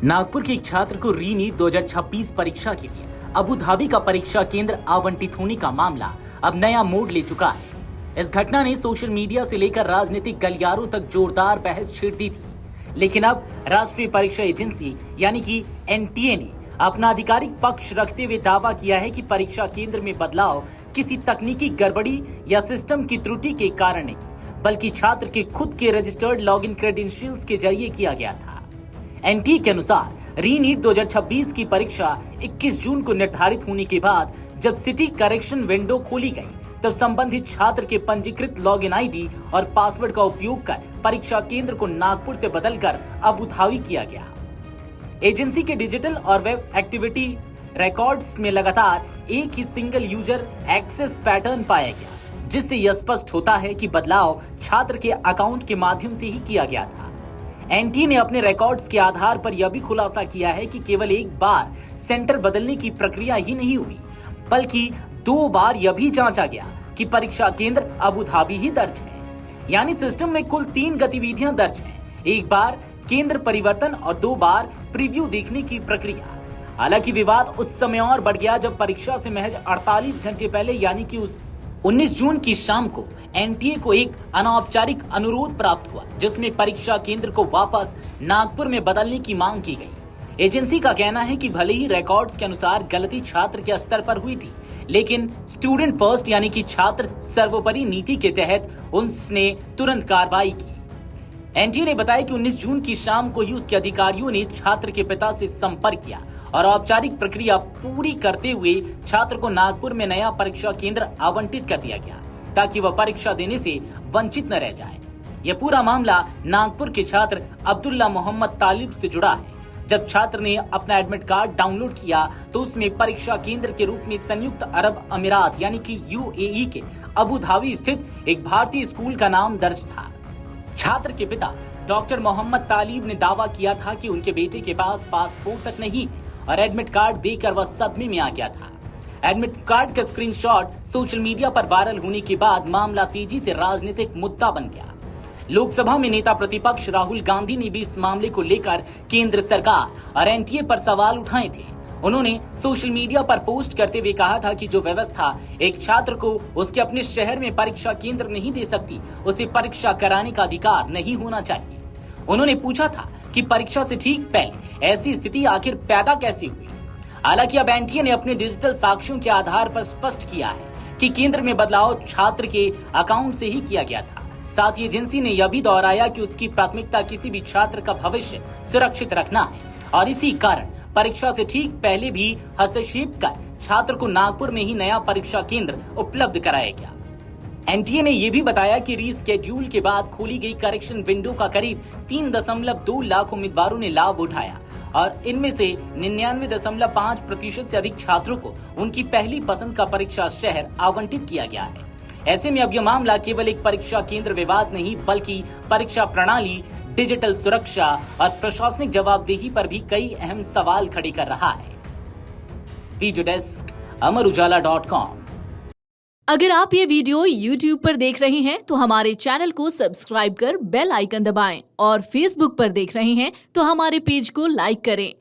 नागपुर के एक छात्र को री-नीट 2026 परीक्षा के लिए अबू धाबी का परीक्षा केंद्र आवंटित होने का मामला अब नया मोड़ ले चुका है। इस घटना ने सोशल मीडिया से लेकर राजनीतिक गलियारों तक जोरदार बहस छेड़ दी थी, लेकिन अब राष्ट्रीय परीक्षा एजेंसी यानी कि एनटीए ने अपना आधिकारिक पक्ष रखते हुए दावा किया है कि परीक्षा केंद्र में बदलाव किसी तकनीकी गड़बड़ी या सिस्टम की त्रुटि के कारण नहीं, बल्कि छात्र के खुद के रजिस्टर्ड लॉगिन क्रेडेंशियल्स के जरिए किया गया था। एनटीए के अनुसार री-नीट 2026 की परीक्षा 21 जून को निर्धारित होने के बाद जब सिटी करेक्शन विंडो खोली गई, तब संबंधित छात्र के पंजीकृत लॉगिन आईडी और पासवर्ड का उपयोग कर परीक्षा केंद्र को नागपुर से बदलकर अबू धाबी किया गया। एजेंसी के डिजिटल और वेब एक्टिविटी रिकॉर्ड्स में लगातार एक ही सिंगल यूजर एक्सेस पैटर्न पाया गया, जिससे यह स्पष्ट होता है कि बदलाव छात्र के अकाउंट के माध्यम से ही किया गया था। एनटीए ने अपने रिकॉर्ड्स के आधार पर यह भी खुलासा किया है कि केवल एक बार सेंटर बदलने की प्रक्रिया ही नहीं हुई, बल्कि 2 बार यह भी जांचा गया कि परीक्षा केंद्र अबू धाबी ही दर्ज है। यानी सिस्टम में कुल 3 गतिविधियां दर्ज हैं, एक बार केंद्र परिवर्तन और 2 बार प्रीव्यू देखने की प्रक्रिया। हालांकि विवाद उस समय और बढ़ गया जब परीक्षा से महज 48 घंटे पहले यानी कि उस 19 जून की शाम को एनटीए को एक अनौपचारिक अनुरोध प्राप्त हुआ, जिसमें परीक्षा केंद्र को वापस नागपुर में बदलने की मांग की गई। एजेंसी का कहना है कि भले ही रिकॉर्ड्स के अनुसार गलती छात्र के स्तर पर हुई थी, लेकिन स्टूडेंट फर्स्ट यानी कि छात्र सर्वोपरि नीति के तहत उसने तुरंत कार्रवाई की। एनटीए ने बताया कि 19 जून की शाम को ही उसके अधिकारियों ने छात्र के पिता से संपर्क किया और औपचारिक प्रक्रिया पूरी करते हुए छात्र को नागपुर में नया परीक्षा केंद्र आवंटित कर दिया गया, ताकि वह परीक्षा देने से वंचित न रह जाए। यह पूरा मामला नागपुर के छात्र अब्दुल्ला मोहम्मद तालिब से जुड़ा है। जब छात्र ने अपना एडमिट कार्ड डाउनलोड किया तो उसमें परीक्षा केंद्र के रूप में संयुक्त अरब अमीरात यानी कि यूएई के अबू धाबी स्थित एक भारतीय स्कूल का नाम दर्ज था। छात्र के पिता डॉक्टर मोहम्मद तालिब ने दावा किया था कि उनके बेटे के पास पासपोर्ट तक नहीं और एडमिट कार्ड देकर वह सदमे में आ गया था। एडमिट कार्ड का स्क्रीनशॉट सोशल मीडिया पर वायरल होने के बाद मामला तेजी से राजनीतिक मुद्दा बन गया। लोकसभा में नेता प्रतिपक्ष राहुल गांधी ने भी इस मामले को लेकर केंद्र सरकार और एनटीए पर सवाल उठाए थे। उन्होंने सोशल मीडिया पर पोस्ट करते हुए कहा था कि जो व्यवस्था एक छात्र को उसके अपने शहर में परीक्षा केंद्र नहीं दे सकती, उसे परीक्षा कराने का अधिकार नहीं होना चाहिए। उन्होंने पूछा था कि परीक्षा से ठीक पहले ऐसी स्थिति आखिर पैदा कैसे हुई। हालांकि अब एनटीए ने अपने डिजिटल साक्ष्यों के आधार पर स्पष्ट किया है कि केंद्र में बदलाव छात्र के अकाउंट से ही किया गया था। साथ ही एजेंसी ने यह भी दोहराया कि उसकी प्राथमिकता किसी भी छात्र का भविष्य सुरक्षित रखना है और इसी कारण परीक्षा से ठीक पहले भी हस्तक्षेप कर छात्र को नागपुर में ही नया परीक्षा केंद्र उपलब्ध कराया गया। एनटीए ने यह भी बताया कि रीस्केड्यूल के बाद खोली गई करेक्शन विंडो का करीब 3.2 लाख उम्मीदवारों ने लाभ उठाया और इनमें से 99.5% से अधिक छात्रों को उनकी पहली पसंद का परीक्षा शहर आवंटित किया गया है। ऐसे में अब यह मामला केवल एक परीक्षा केंद्र विवाद नहीं, बल्कि परीक्षा प्रणाली, डिजिटल सुरक्षा और प्रशासनिक जवाबदेही पर भी कई अहम सवाल खड़े कर रहा है। वीडियो डेस्क अमरउजाला.com। अगर आप ये वीडियो YouTube पर देख रहे हैं तो हमारे चैनल को सब्सक्राइब कर बेल आइकन दबाएं और Facebook पर देख रहे हैं तो हमारे पेज को लाइक करें।